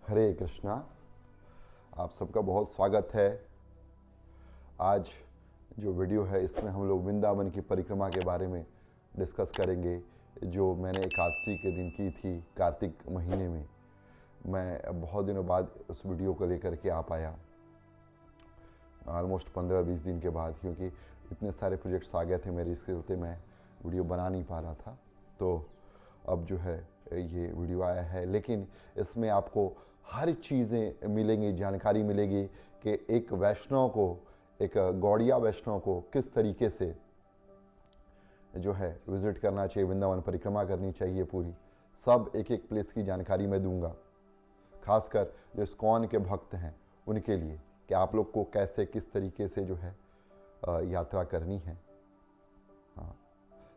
हरे कृष्णा। आप सबका बहुत स्वागत है। आज जो वीडियो है इसमें हम लोग वृंदावन की परिक्रमा के बारे में डिस्कस करेंगे, जो मैंने एकादशी के दिन की थी कार्तिक महीने में। मैं बहुत दिनों बाद उस वीडियो को लेकर के आ पाया, ऑलमोस्ट 15-20 दिन के बाद, क्योंकि इतने सारे प्रोजेक्ट्स आ गए थे मेरे, इसके चलते मैं वीडियो बना नहीं पा रहा था। तो अब जो है ये वीडियो आया है, लेकिन इसमें आपको हर चीज़ें मिलेंगी, जानकारी मिलेगी कि एक वैष्णव को, एक गौड़िया वैष्णव को किस तरीके से जो है विजिट करना चाहिए, वृंदावन परिक्रमा करनी चाहिए पूरी। सब एक एक प्लेस की जानकारी मैं दूंगा, खासकर जो इस्कॉन के भक्त हैं उनके लिए, कि आप लोग को कैसे किस तरीके से जो है यात्रा करनी है। हाँ,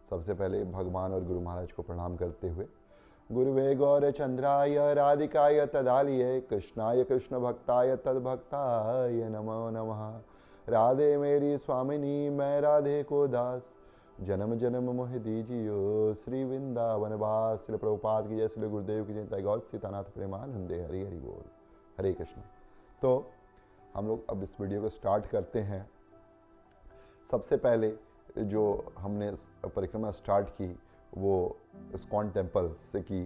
सबसे पहले भगवान और गुरु महाराज को प्रणाम करते हुए, गुरुवे गौर चंद्राय राधिकाय तदालिये कृष्णाय कृष्ण भक्ताय तद्भक्ताय नमो नमः। राधे मेरी स्वामिनी मैं राधे को दास, जन्म जन्म मोह दीजियो श्री वृंदावन वास। श्री प्रभुपाद की जय, श्री गुरुदेव की जय, गौर सीतानाथ प्रेमानंदे। हरि हरि बोल। हरे कृष्ण। तो हम लोग अब इस वीडियो को स्टार्ट करते हैं। सबसे पहले जो हमने परिक्रमा स्टार्ट की वो इस्कॉन टेम्पल से की,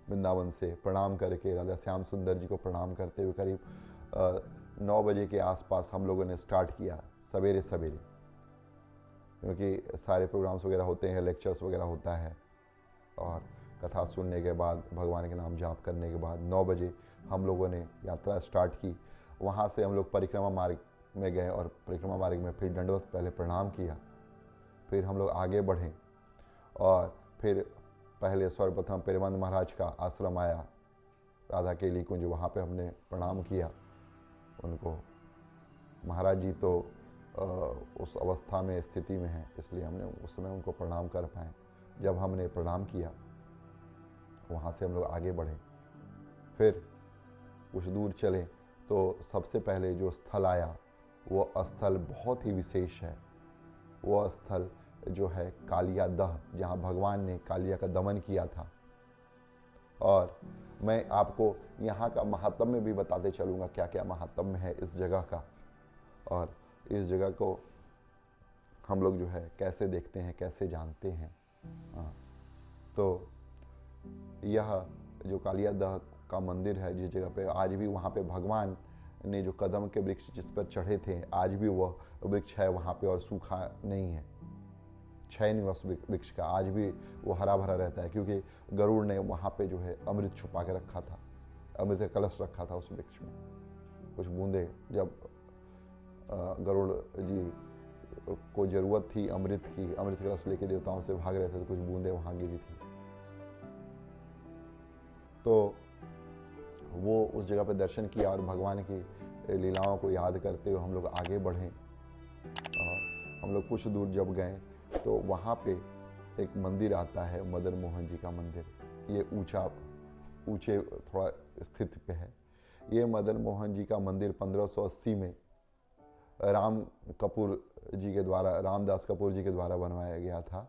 वृंदावन से प्रणाम करके राजा श्याम सुंदर जी को प्रणाम करते हुए करीब 9 बजे के आसपास हम लोगों ने स्टार्ट किया, सवेरे सवेरे, क्योंकि सारे प्रोग्राम्स वगैरह होते हैं, लेक्चर्स वगैरह होता है, और कथा सुनने के बाद भगवान के नाम जाप करने के बाद 9 बजे हम लोगों ने यात्रा स्टार्ट की। वहाँ से हम लोग परिक्रमा मार्ग में गए और परिक्रमा मार्ग में फिर दंडवत पहले प्रणाम किया, फिर हम लोग आगे बढ़े और फिर पहले सर्वप्रथम पेरमंद महाराज का आश्रम आया, राधा केली कुंज, वहाँ पे हमने प्रणाम किया उनको। महाराज जी तो उस अवस्था में, स्थिति में हैं, इसलिए हमने उस समय उनको प्रणाम कर पाए। जब हमने प्रणाम किया वहाँ से हम लोग आगे बढ़े, फिर कुछ दूर चले तो सबसे पहले जो स्थल आया वो स्थल बहुत ही विशेष है। वो स्थल जो है कालिया दह, जहाँ भगवान ने कालिया का दमन किया था। और मैं आपको यहाँ का महात्म्य भी बताते चलूँगा, क्या क्या महात्म्य है इस जगह का, और इस जगह को हम लोग जो है कैसे देखते हैं, कैसे जानते हैं। हाँ, तो यह जो कालिया दह का मंदिर है, जिस जगह पे आज भी, वहाँ पे भगवान ने जो कदम के वृक्ष जिस पर चढ़े थे, आज भी वह वृक्ष है वहाँ पे, और सूखा नहीं है, क्षय नहीं उस वृक्ष का, आज भी वो हरा भरा रहता है, क्योंकि गरुड़ ने वहाँ पे जो है अमृत छुपा के रखा था, अमृत का कलश रखा था उस वृक्ष में। कुछ बूंदे जब गरुड़ जी को जरूरत थी अमृत की, अमृत कलश लेके देवताओं से भाग रहे थे, तो कुछ बूंदे वहाँ गिरी थी। तो वो उस जगह पे दर्शन किया और भगवान की लीलाओं को याद करते हुए हम लोग आगे बढ़े। और हम लोग कुछ दूर जब गए तो वहाँ पे एक मंदिर आता है, मदन मोहन जी का मंदिर। ये ऊंचे थोड़ा स्थित पे है। ये मदन मोहन जी का मंदिर 1580 में राम कपूर जी के द्वारा, रामदास कपूर जी के द्वारा बनवाया गया था,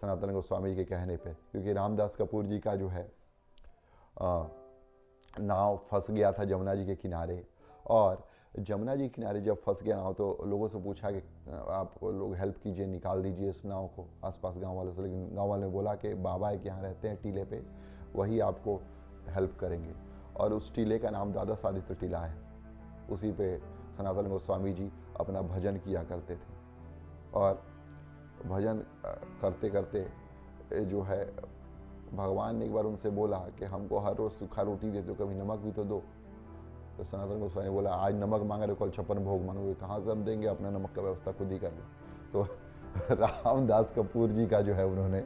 सनातन गोस्वामी जी के कहने पे। क्योंकि रामदास कपूर जी का जो है नाव फंस गया था जमुना जी के किनारे, और जमुना जी के किनारे जब फंस गया नाव तो लोगों से पूछा कि आप लोग हेल्प कीजिए, निकाल दीजिए इस नाव को, आसपास गांव वालों से। लेकिन गांव वालों ने बोला कि बाबा एक यहाँ रहते हैं टीले पे, वही आपको हेल्प करेंगे। और उस टीले का नाम द्वादश आदित्य टीला है। उसी पे सनातन गोस्वामी जी अपना भजन किया करते थे। और भजन करते करते जो है भगवान ने एक बार उनसे बोला कि हमको हर रोज़ सूखा रोटी देते हो, कभी नमक भी तो दो। तो सनातन गोस्वामी ने बोला, आज नमक मांग रहे, कल 56 भोग मांगोगे, कहाँ से हम देंगे, अपना नमक का व्यवस्था खुद ही कर लो। तो रामदास कपूर जी का जो है उन्होंने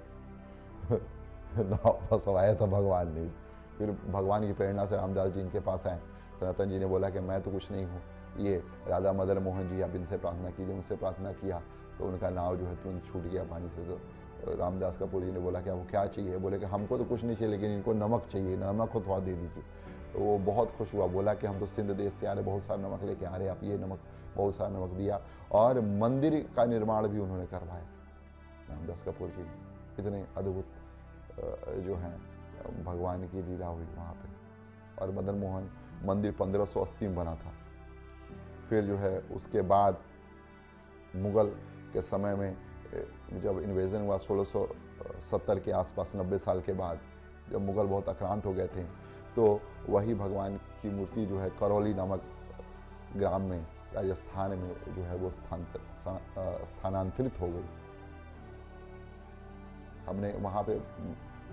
नाव फंसवाया था भगवान ने। फिर भगवान की प्रेरणा से रामदास जी इनके पास आए। सनातन जी ने बोला कि मैं तो कुछ नहीं हूँ, ये राधा मदन मोहन जी, आप इनसे प्रार्थना कीजिए। उनसे प्रार्थना किया तो उनका नाव जो है तुरंत छूट गया पानी से। तो रामदास कपूर जी ने बोला कि आपको क्या चाहिए? बोले कि हमको तो कुछ नहीं चाहिए, लेकिन इनको नमक चाहिए, नमक को थोड़ा दे दीजिए। तो वो बहुत खुश हुआ, बोला कि हम तो सिंध देश से आ रहे, बहुत सारा नमक लेके आ रहे, आप ये नमक, बहुत सारा नमक दिया। और मंदिर का निर्माण भी उन्होंने करवाया, रामदास कपूर जी। इतने अद्भुत जो हैं भगवान की लीला हुई वहाँ पे। और मदन मोहन मंदिर 1580 में बना था। फिर जो है उसके बाद मुग़ल के समय में जब इन्वेजन हुआ 1670 के आसपास, 90 साल के बाद, जब मुग़ल बहुत आक्रांत हो गए थे, तो वही भगवान की मूर्ति जो है करौली नामक ग्राम में, राजस्थान में जो है वो स्थानांतरित हो गई। हमने वहाँ पे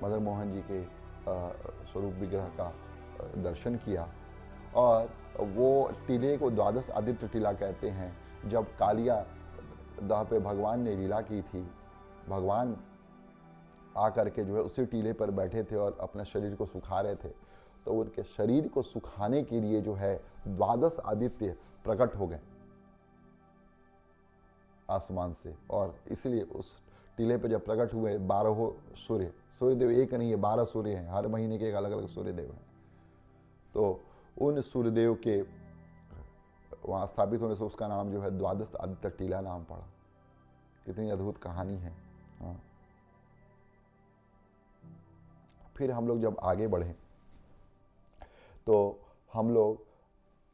मदन मोहन जी के स्वरूप विग्रह का दर्शन किया, और वो टीले को द्वादश आदित्य टीला कहते हैं। जब कालिया दह पे भगवान ने लीला की थी, भगवान आकर के जो है उसी टीले पर बैठे थे और अपने शरीर को सुखा रहे थे, तो उनके शरीर को सुखाने के लिए जो है द्वादश आदित्य प्रकट हो गए आसमान से, और इसलिए उस टीले पर जब प्रकट हुए 12 सूर्यदेव एक नहीं है, 12 सूर्य हैं, हर महीने के एक अलग अलग सूर्यदेव हैं। तो उन सूर्यदेव के वहाँ स्थापित होने से उसका नाम जो है द्वादश आदित्य टीला नाम पड़ा। कितनी अद्भुत कहानी है। हाँ, फिर हम लोग जब आगे बढ़े तो हम लोग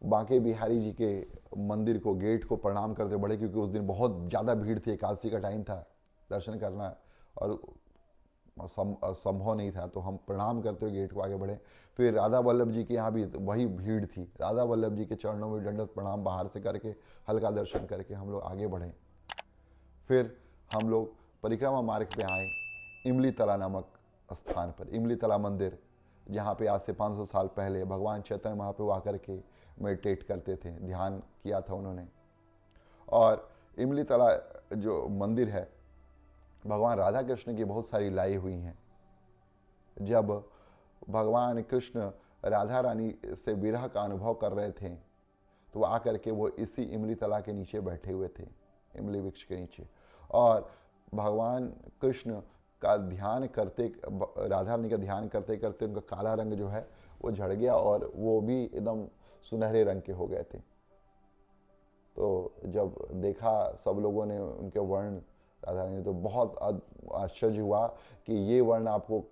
बांके बिहारी जी के मंदिर को, गेट को प्रणाम करते बढ़े, क्योंकि उस दिन बहुत ज़्यादा भीड़ थी, एकादशी का टाइम था, दर्शन करना और संभव नहीं था, तो हम प्रणाम करते हुए गेट को आगे बढ़े। फिर राधा वल्लभ जी के यहाँ भी वही भीड़ थी, राधा वल्लभ जी के चरणों में दंडवत प्रणाम बाहर से करके हल्का दर्शन करके हम लोग आगे बढ़े। फिर हम लोग परिक्रमा मार्ग पे आए इमली तला नामक स्थान पर, इमली तला मंदिर, जहाँ पे आज से 500 साल पहले भगवान चैतन्य महाप्रभु आकर के मेडिटेट करते थे, ध्यान किया था उन्होंने। और इमली तला जो मंदिर है, भगवान राधा कृष्ण की बहुत सारी लाई हुई हैं। जब भगवान कृष्ण राधा रानी से विरह का अनुभव कर रहे थे, तो आकर के वो इसी इमली तला के नीचे बैठे हुए थे, इमली वृक्ष के नीचे, और भगवान कृष्ण का ध्यान करते, राधा रानी का ध्यान करते करते उनका काला रंग जो है वो झड़ गया और वो भी एकदम सुनहरे रंग के हो गए थे। तो जब देखा सब लोगों ने उनके वर्ण, राधा रानी ने, तो बहुत आश्चर्य हुआ कि ये वर्ण आपको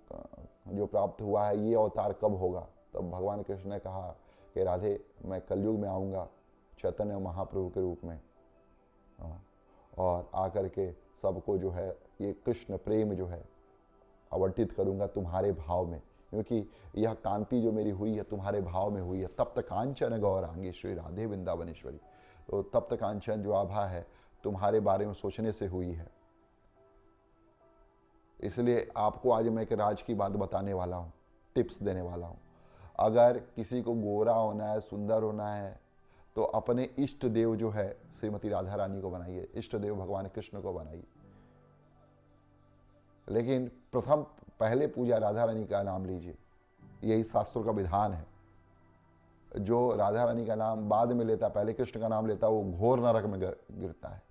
जो प्राप्त हुआ है, ये अवतार कब होगा। तब भगवान कृष्ण ने कहा कि राधे, मैं कलयुग में आऊँगा चैतन्य महाप्रभु के रूप में, और आकर के सबको जो है ये कृष्ण प्रेम जो है आवंटित करूँगा तुम्हारे भाव में, क्योंकि यह कांति जो मेरी हुई है तुम्हारे भाव में हुई है। तप्त कांचन गौरांगी श्री राधे वृंदावनेश्वरी। तो तप्त कांचन जो आभा है तुम्हारे बारे में सोचने से हुई है। इसलिए आपको आज मैं एक राज की बात बताने वाला हूँ, टिप्स देने वाला हूँ। अगर किसी को गोरा होना है, सुंदर होना है, तो अपने इष्ट देव जो है श्रीमती राधा रानी को बनाइए, इष्ट देव भगवान कृष्ण को बनाइए। लेकिन प्रथम पहले पूजा राधा रानी का नाम लीजिए, यही शास्त्रों का विधान है। जो राधा रानी का नाम बाद में लेता, पहले कृष्ण का नाम लेता, वो घोर नरक में गिरता है।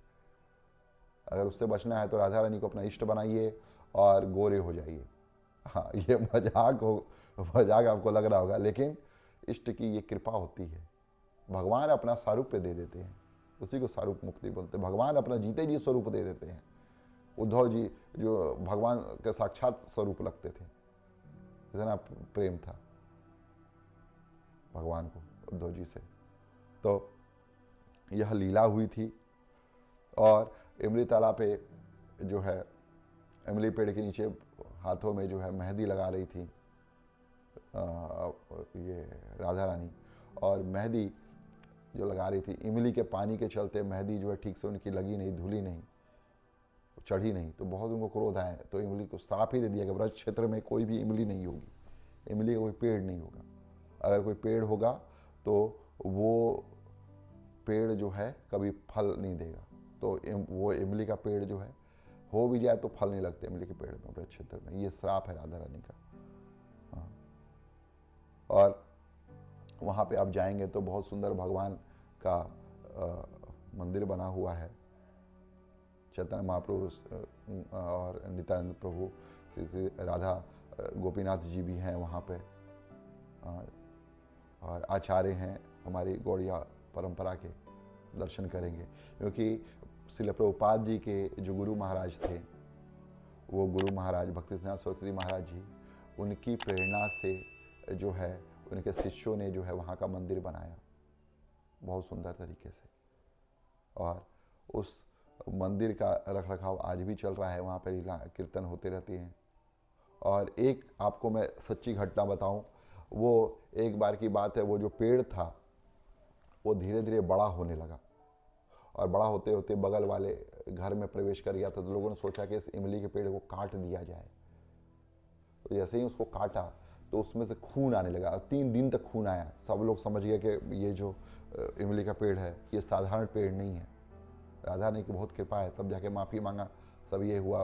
अगर उससे बचना है तो राधा रानी को अपना इष्ट बनाइए और गोरे हो जाइए। हाँ, ये मजाक आपको लग रहा होगा, लेकिन इष्ट की ये कृपा होती है। भगवान अपना स्वरूप दे देते हैं, उसी को स्वरूप मुक्ति बोलते हैं। भगवान अपना जीते जी स्वरूप दे देते हैं। उद्धव जी जो भगवान के साक्षात स्वरूप लगते थे, इतना प्रेम था भगवान को उद्धव जी से। तो यह लीला हुई थी। और इमली ताला पे जो है इमली पेड़ के नीचे हाथों में जो है मेहंदी लगा रही थी ये राधा रानी, और मेहंदी जो लगा रही थी, इमली के पानी के चलते मेहंदी जो है ठीक से उनकी लगी नहीं, धुली नहीं, चढ़ी नहीं। तो बहुत उनको क्रोध आया, तो इमली को श्राप ही दे दिया कि ब्रज क्षेत्र में कोई भी इमली नहीं होगी, इमली का कोई पेड़ नहीं होगा। अगर कोई पेड़ होगा तो वो पेड़ जो है कभी फल नहीं देगा। तो वो इमली का पेड़ जो है हो भी जाए तो फल नहीं लगते इमली के पेड़ में ब्रज क्षेत्र में। ये श्राप है राधा रानी का। हाँ, और वहाँ पे आप जाएंगे तो बहुत सुंदर भगवान का मंदिर बना हुआ है। चैतन्य महाप्रभु और नित्यानंद प्रभु, श्री राधा गोपीनाथ जी भी हैं वहाँ पे, और आचार्य हैं हमारी गौड़िया परंपरा के, दर्शन करेंगे। क्योंकि श्रील प्रभुपाद जी के जो गुरु महाराज थे, वो गुरु महाराज भक्तिसिद्धांत सरस्वती महाराज जी, उनकी प्रेरणा से जो है उनके शिष्यों ने जो है वहाँ का मंदिर बनाया बहुत सुंदर तरीके से। और उस मंदिर का रख रखाव आज भी चल रहा है, वहाँ पर लीला कीर्तन होते रहते हैं। और एक आपको मैं सच्ची घटना बताऊं, वो एक बार की बात है, वो जो पेड़ था वो धीरे धीरे बड़ा होने लगा, और बड़ा होते होते बगल वाले घर में प्रवेश कर गया था। तो लोगों ने सोचा कि इस इमली के पेड़ को काट दिया जाए। तो जैसे ही उसको काटा तो उसमें से खून आने लगा, 3 दिन तक खून आया। सब लोग समझ गए कि ये जो इमली का पेड़ है ये साधारण पेड़ नहीं है, राधा रानी की बहुत कृपा है। तब जाके माफ़ी मांगा, सब ये हुआ,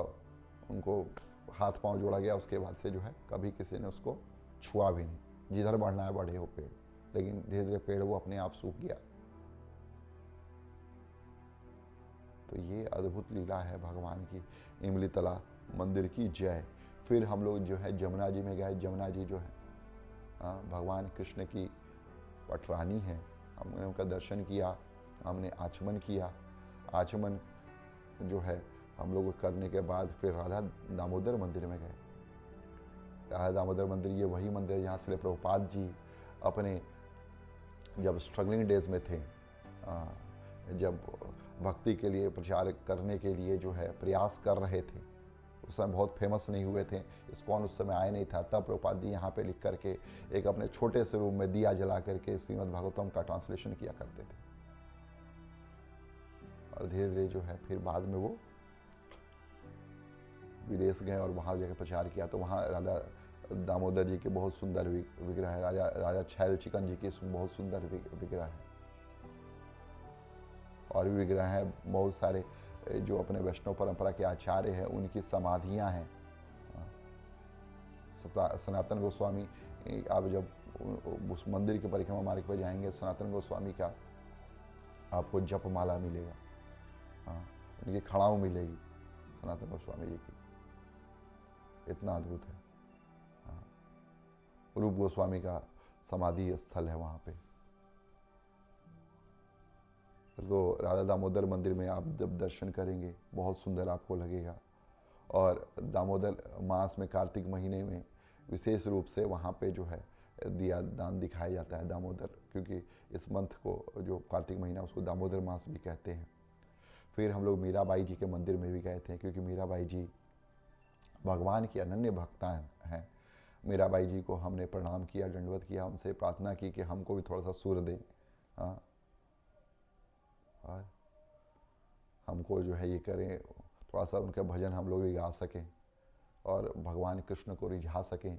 उनको हाथ पांव जोड़ा गया। उसके बाद से जो है कभी किसी ने उसको छुआ भी नहीं। जिधर बढ़ना है बढ़े वो पेड़, लेकिन धीरे धीरे पेड़ वो अपने आप सूख गया। तो ये अद्भुत लीला है भगवान की, इमली तला मंदिर की जय। फिर हम लोग जो है जमुना जी में गए। जमुना जी जो है भगवान कृष्ण की पटरानी है। हमने उनका दर्शन किया, हमने आचमन किया। आचमन जो है हम लोग करने के बाद फिर राधा दामोदर मंदिर में गए। राधा दामोदर मंदिर ये वही मंदिर है जहाँ श्रील प्रभुपाद जी अपने जब स्ट्रगलिंग डेज में थे, जब भक्ति के लिए प्रचार करने के लिए जो है प्रयास कर रहे थे, उस समय बहुत फेमस नहीं हुए थे, इस्कॉन उस समय आए नहीं था, तब प्रभुपाद जी यहाँ पे लिख करके एक अपने छोटे से रूम में दिया जला करके श्रीमद् भागवतम का ट्रांसलेशन किया करते थे। और धीरे धीरे जो है फिर बाद में वो विदेश गए और वहाँ जाकर प्रचार किया। तो वहाँ राधा दामोदर जी के बहुत सुंदर विग्रह है, राजा छैल चिकन जी की बहुत सुंदर विग्रह है। और भी विग्रह हैं बहुत सारे, जो अपने वैष्णव परंपरा के आचार्य हैं उनकी समाधियां हैं। सनातन गोस्वामी, आप जब उस मंदिर की परिक्रमा मार्ग पर जाएंगे, सनातन गोस्वामी का आपको जप माला मिलेगा, उनकी खड़ाऊ मिलेगी सनातन गोस्वामी जी की, इतना अद्भुत है। रूप गोस्वामी का समाधि स्थल है वहाँ पे। तो राधा दामोदर मंदिर में आप जब दर्शन करेंगे बहुत सुंदर आपको लगेगा। और दामोदर मास में कार्तिक महीने में विशेष रूप से वहाँ पे जो है दिया दान दिखाया जाता है दामोदर, क्योंकि इस मंथ को जो कार्तिक महीना उसको दामोदर मास भी कहते हैं। फिर हम लोग मीराबाई जी के मंदिर में भी गए थे, क्योंकि मीराबाई जी भगवान की अनन्य भक्ता हैं। मीराबाई जी को हमने प्रणाम किया, दंडवत किया, उनसे प्रार्थना की कि हमको भी थोड़ा सा सुर दें, और हमको जो है ये करें, थोड़ा सा उनके भजन हम लोग भी गा सकें और भगवान कृष्ण को रिझा सकें।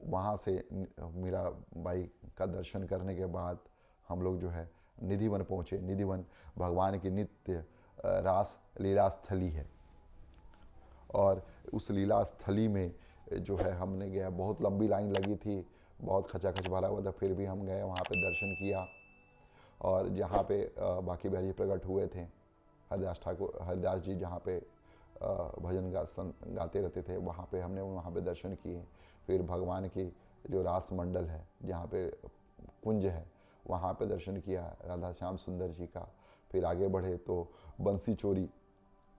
वहाँ से मीराबाई का दर्शन करने के बाद हम लोग जो है निधिवन पहुँचे। निधिवन भगवान की नित्य रास लीला स्थली है, और उस लीला स्थली में जो है हमने गया, बहुत लंबी लाइन लगी थी, बहुत खचाखच भरा हुआ था, फिर भी हम गए वहाँ पे दर्शन किया। और जहाँ पे बाकी बिहारी प्रकट हुए थे, हरिदास जी जहाँ पे भजन गाते रहते थे, वहाँ पे हमने वहाँ पे दर्शन किए। फिर भगवान की जो रास मंडल है, जहाँ पे कुंज है, वहाँ पे दर्शन किया राधा श्याम सुंदर जी का। फिर आगे बढ़े तो बंसी चोरी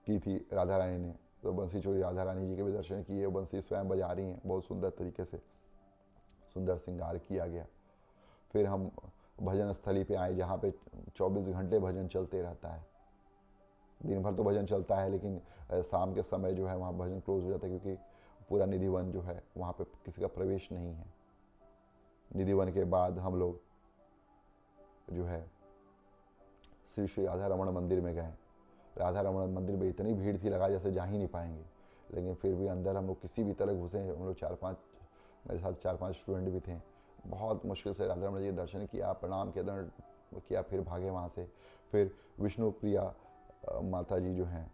की थी राधा रानी ने, तो बंसी चोरी राधा रानी जी के भी दर्शन किए। बंसी स्वयं बजा रही हैं, बहुत सुंदर तरीके से सुंदर श्रृंगार किया गया। फिर हम भजन स्थली पे आए, जहाँ पे 24 घंटे भजन चलते रहता है। दिन भर तो भजन चलता है, लेकिन शाम के समय जो है वहाँ भजन क्लोज हो जाता है, क्योंकि पूरा निधिवन जो है वहाँ पे किसी का प्रवेश नहीं है। निधिवन के बाद हम लोग जो है श्री श्री राधा रमण मंदिर में गए। राधा रमण मंदिर में इतनी भीड़ थी, लगा जैसे जा ही नहीं पाएंगे, लेकिन फिर भी अंदर हम लोग किसी भी तरह घुसे। हम लोग 4-5, मेरे साथ 4-5 स्टूडेंट भी थे। बहुत मुश्किल से राधा रमण जी दर्शन किया, प्रणाम किया, दंड किया, फिर भागे वहाँ से। फिर विष्णु प्रिया माता जी जो हैं,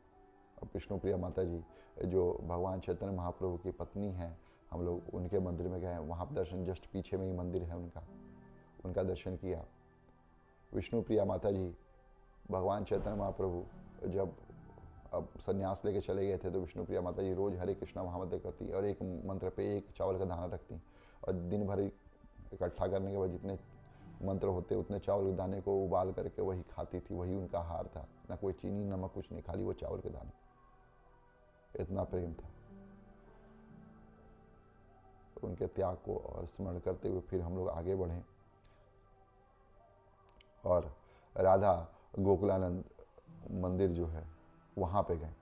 विष्णु प्रिया माता जी जो भगवान चैतन्य महाप्रभु की पत्नी हैं, हम लोग उनके मंदिर में गए। वहाँ पर दर्शन, जस्ट पीछे में ही मंदिर है उनका दर्शन किया। विष्णु प्रिया माता जी, भगवान चैतन्य महाप्रभु जब अब संन्यास लेके चले गए थे, तो विष्णु प्रिया माता जी रोज़ हरे कृष्णा महामंत्र करती और एक मंत्र पे एक चावल का दाना रखती, और दिन भर इकट्ठा करने के बाद जितने मंत्र होते उतने चावल के दाने को उबाल करके वही खाती थी। वही उनका आहार था, ना कोई चीनी नमक कुछ नहीं, खाली वो चावल के दाने। इतना प्रेम था। तक उनके त्याग को और स्मरण करते हुए फिर हम लोग आगे बढ़ें और राधा गोकुलानंद मंदिर जो है वहाँ पे गए।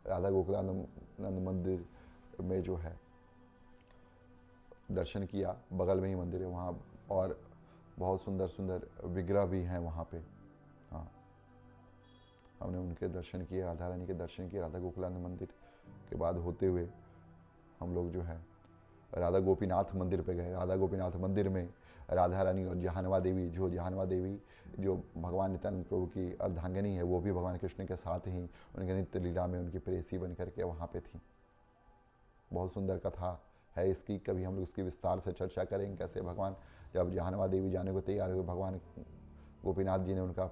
राधा गोकुलानंद मंदिर में जो है दर्शन किया, बगल में ही मंदिर है वहाँ, और बहुत सुंदर सुंदर विग्रह भी हैं वहाँ पे। हाँ, हमने उनके दर्शन किए, राधा रानी के दर्शन किए। राधा गोकुलानंद मंदिर के बाद होते हुए हम लोग जो है राधा गोपीनाथ मंदिर पे गए। राधा गोपीनाथ मंदिर में राधा रानी और जहानवा देवी, जो भगवान नित्यानंद प्रभु की अर्धांगिनी है, वो भी भगवान कृष्ण के साथ ही उनके नित्य लीला में उनकी प्रेयसी बन करके वहाँ पे थी। बहुत सुंदर कथा है इसकी, कभी हम लोग इसकी विस्तार से चर्चा करेंगे। कैसे भगवान जब जहानवा देवी जाने को तैयार हुए, भगवान गोपीनाथ जी ने उनका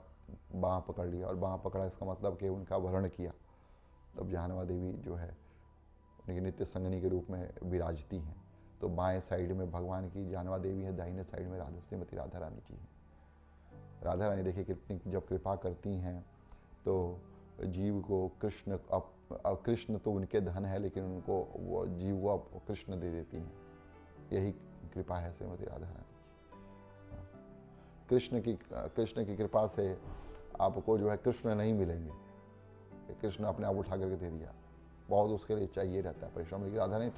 बाँह पकड़ लिया, और बाँह पकड़ा इसका मतलब कि उनका वरण किया। तब जहानवा देवी जो है उनकी नित्य संगनी के रूप में विराजती हैं। तो बाएं साइड में भगवान की जानवा देवी है, दाहिने साइड में राधा श्रीमती राधा रानी जी है। राधा रानी देखिए कितनी जब कृपा करती हैं तो जीव को कृष्ण तो उनके धन है, लेकिन उनको वो जीव को अब कृष्ण दे देती हैं। यही कृपा है श्रीमती राधा रानी की। कृष्ण की कृपा से आपको जो है कृष्ण नहीं मिलेंगे, कृष्ण अपने आप उठा करके दे दिया। बहुत उसके लिए चाहिए रहता है परिश्रम, लेकिन राधा रानी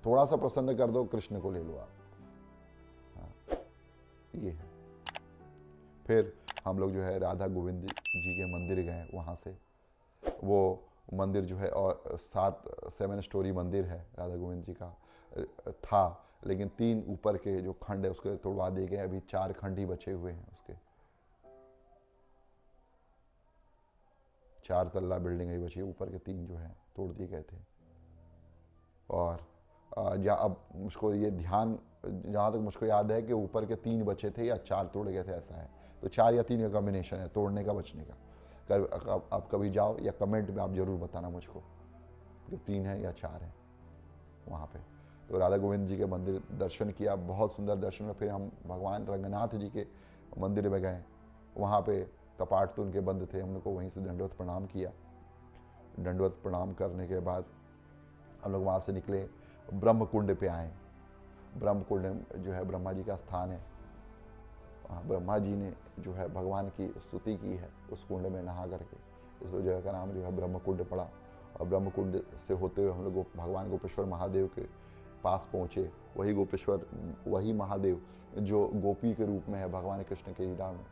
थोड़ा सा प्रसन्न कर दो, कृष्ण को ले लो आप। हाँ, ये है। फिर हम लोग जो है राधा गोविंद जी के मंदिर गए। वहाँ से वो मंदिर जो है और 7 स्टोरी मंदिर है राधा गोविंद जी का था, लेकिन 3 ऊपर के जो खंड है उसके तोड़वा दिए गए। अभी 4 खंड ही बचे हुए हैं उसके। 4 तल्ला बिल्डिंग ही बची, ऊपर के 3 जो है तोड़ दिए गए थे। और अब मुझको ये ध्यान, जहाँ तक मुझको याद है कि ऊपर के 3 बचे थे या 4 तोड़ गए थे, ऐसा है। तो 4 या 3 का कॉम्बिनेशन है, तोड़ने का बचने का। आप कभी जाओ या कमेंट में आप ज़रूर बताना मुझको कि 3 है या 4 है वहाँ पे। तो राधा गोविंद जी के मंदिर दर्शन किया, बहुत सुंदर दर्शन में। फिर हम भगवान रंगनाथ जी के मंदिर में गए। वहाँ पे कपाट तो उनके बंद थे, हम लोग को वहीं से दंडवत प्रणाम किया। दंडवत प्रणाम करने के बाद हम लोग वहाँ से निकले, ब्रह्म कुंड पे आए। ब्रह्म कुंड जो है ब्रह्मा जी का स्थान है। ब्रह्मा जी ने जो है भगवान की स्तुति की है उस कुंड में नहा करके, इस जगह का नाम जो है ब्रह्म कुंड पड़ा। और ब्रह्म कुंड से होते हुए हम लोग भगवान गोपेश्वर महादेव के पास पहुँचे। वही महादेव जो गोपी के रूप में है भगवान कृष्ण की लीला में,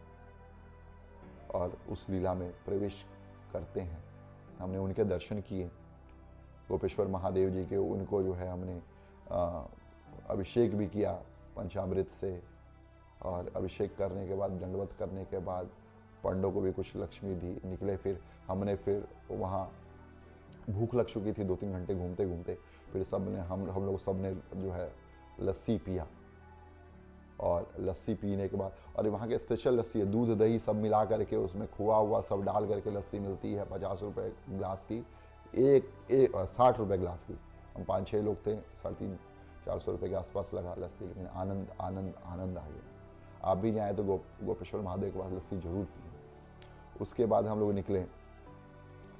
और उस लीला में प्रवेश करते हैं। हमने उनके दर्शन किए, गोपेश्वर महादेव जी के। उनको जो है हमने अभिषेक भी किया पंचामृत से, और अभिषेक करने के बाद, दंडवत करने के बाद पंडों को भी कुछ लक्ष्मी दी। निकले फिर हमने, फिर वहाँ भूख लग चुकी थी 2-3 घंटे घूमते घूमते। फिर हम लोग सब ने जो है लस्सी पिया। और लस्सी पीने के बाद, और वहाँ के स्पेशल लस्सी है, दूध दही सब मिला करके, उसमें खोआ हुआ सब डाल करके लस्सी मिलती है 50 रुपये ग्लास की, 60 रुपये ग्लास की। हम 5-6 लोग थे, 350-400 रुपये के आसपास लगा लस्सी, लेकिन आनंद आनंद आनंद आ गया। आप भी जाएँ तो गोपेश्वर महादेव के पास लस्सी जरूर पिए। उसके बाद हम लोग निकले,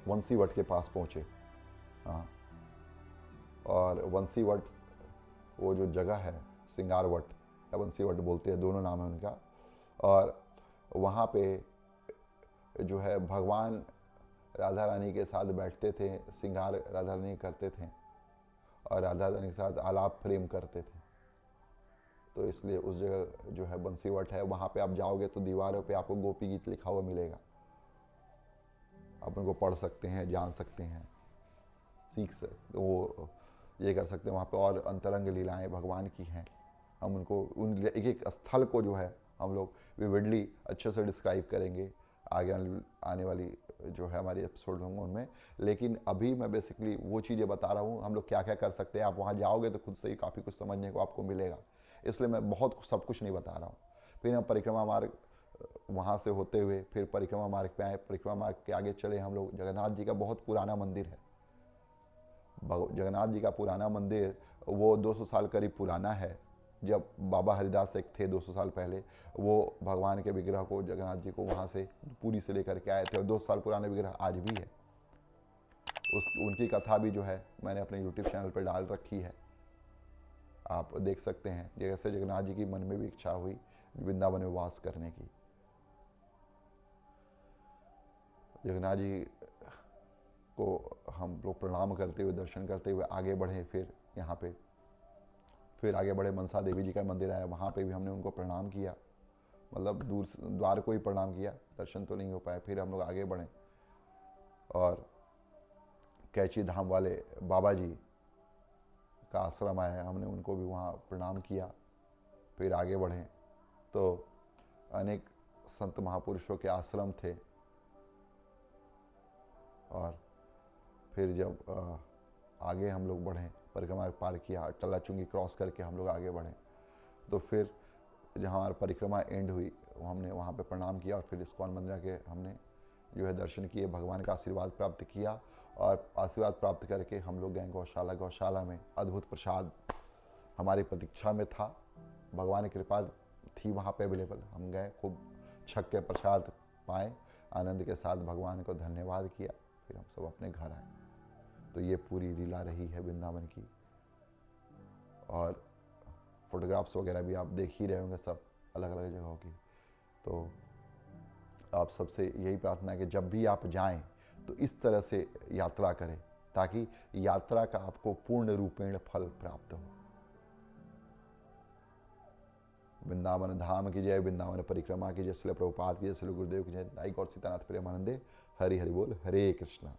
वंशी वट के पास पहुँचे। हाँ, और वंशी वट वो जो जगह है, सिंगार वट या वंशी वट बोलते हैं, दोनों नाम है उनका। और वहाँ पे जो है भगवान राधा रानी के साथ बैठते थे, सिंगार राधा रानी करते थे, और राधा रानी के साथ आलाप प्रेम करते थे। तो इसलिए उस जगह जो है बंसी वट है, वहाँ पे आप जाओगे तो दीवारों पे आपको गोपी गीत लिखा हुआ मिलेगा। आप उनको पढ़ सकते हैं, जान सकते हैं, सीख सकते, वो ये कर सकते हैं। वहाँ पे और अंतरंग लीलाएं भगवान की हैं। हम उनको उन एक एक स्थल को जो है हम लोग विविडली अच्छे से डिस्क्राइब करेंगे आगे आने वाली जो है हमारे एपिसोड होंगे उनमें। लेकिन अभी मैं बेसिकली वो चीज़ें बता रहा हूँ हम लोग क्या क्या कर सकते हैं। आप वहाँ जाओगे तो खुद से ही काफ़ी कुछ समझने को आपको मिलेगा, इसलिए मैं बहुत सब कुछ नहीं बता रहा हूँ। फिर हम परिक्रमा मार्ग वहाँ से होते हुए फिर परिक्रमा मार्ग पे आए। परिक्रमा मार्ग के आगे चले हम लोग, जगन्नाथ जी का बहुत पुराना मंदिर है। जगन्नाथ जी का पुराना मंदिर वो 200 साल करीब पुराना है। जब बाबा हरिदास एक थे 200 साल पहले, वो भगवान के विग्रह को, जगन्नाथ जी को वहाँ से पुरी से लेकर के आए थे, और 200 साल पुराने विग्रह आज भी है। उनकी कथा भी जो है मैंने अपने YouTube चैनल पर डाल रखी है। आप देख सकते हैं जैसे जगन्नाथ जी की मन में भी इच्छा हुई वृंदावन में वास करने की। जगन्नाथ जी को हम लोग प्रणाम करते हुए दर्शन करते हुए आगे बढ़े, फिर आगे बढ़े मनसा देवी जी का मंदिर आया, वहाँ पे भी हमने उनको प्रणाम किया, मतलब दूर द्वार को ही प्रणाम किया, दर्शन तो नहीं हो पाया। फिर हम लोग आगे बढ़े और कैची धाम वाले बाबा जी का आश्रम आया, हमने उनको भी वहाँ प्रणाम किया। फिर आगे बढ़े तो अनेक संत महापुरुषों के आश्रम थे। और फिर जब आगे हम लोग बढ़े, परिक्रमा पार किया, टला चुंगी क्रॉस करके हम लोग आगे बढ़े, तो फिर जहाँ हमारी परिक्रमा एंड हुई हमने वहाँ पे प्रणाम किया और फिर इस्कॉन मंदिर के हमने जो है दर्शन किए, भगवान का आशीर्वाद प्राप्त किया। और आशीर्वाद प्राप्त करके हम लोग गए गौशाला में अद्भुत प्रसाद हमारी प्रतीक्षा में था, भगवान की कृपा थी वहाँ पे अवेलेबल। हम गए, खूब छक के प्रसाद पाए, आनंद के साथ भगवान को धन्यवाद किया, फिर हम सब अपने घर आए। तो ये पूरी लीला रही है वृंदावन की। और फोटोग्राफ्स वगैरह भी आप देख ही रहे होंगे सब अलग अलग जगहों की। तो आप सबसे यही प्रार्थना है कि जब भी आप जाएं तो इस तरह से यात्रा करें ताकि यात्रा का आपको पूर्ण रूपेण फल प्राप्त हो। वृंदावन धाम की जय, वृंदावन परिक्रमा की जय, श्रील प्रभुपाद की जय, श्री गुरुदेव की जय, नाइक और सीतानाथ प्रेमानंदे। हरि हरि बोल, हरे कृष्णा।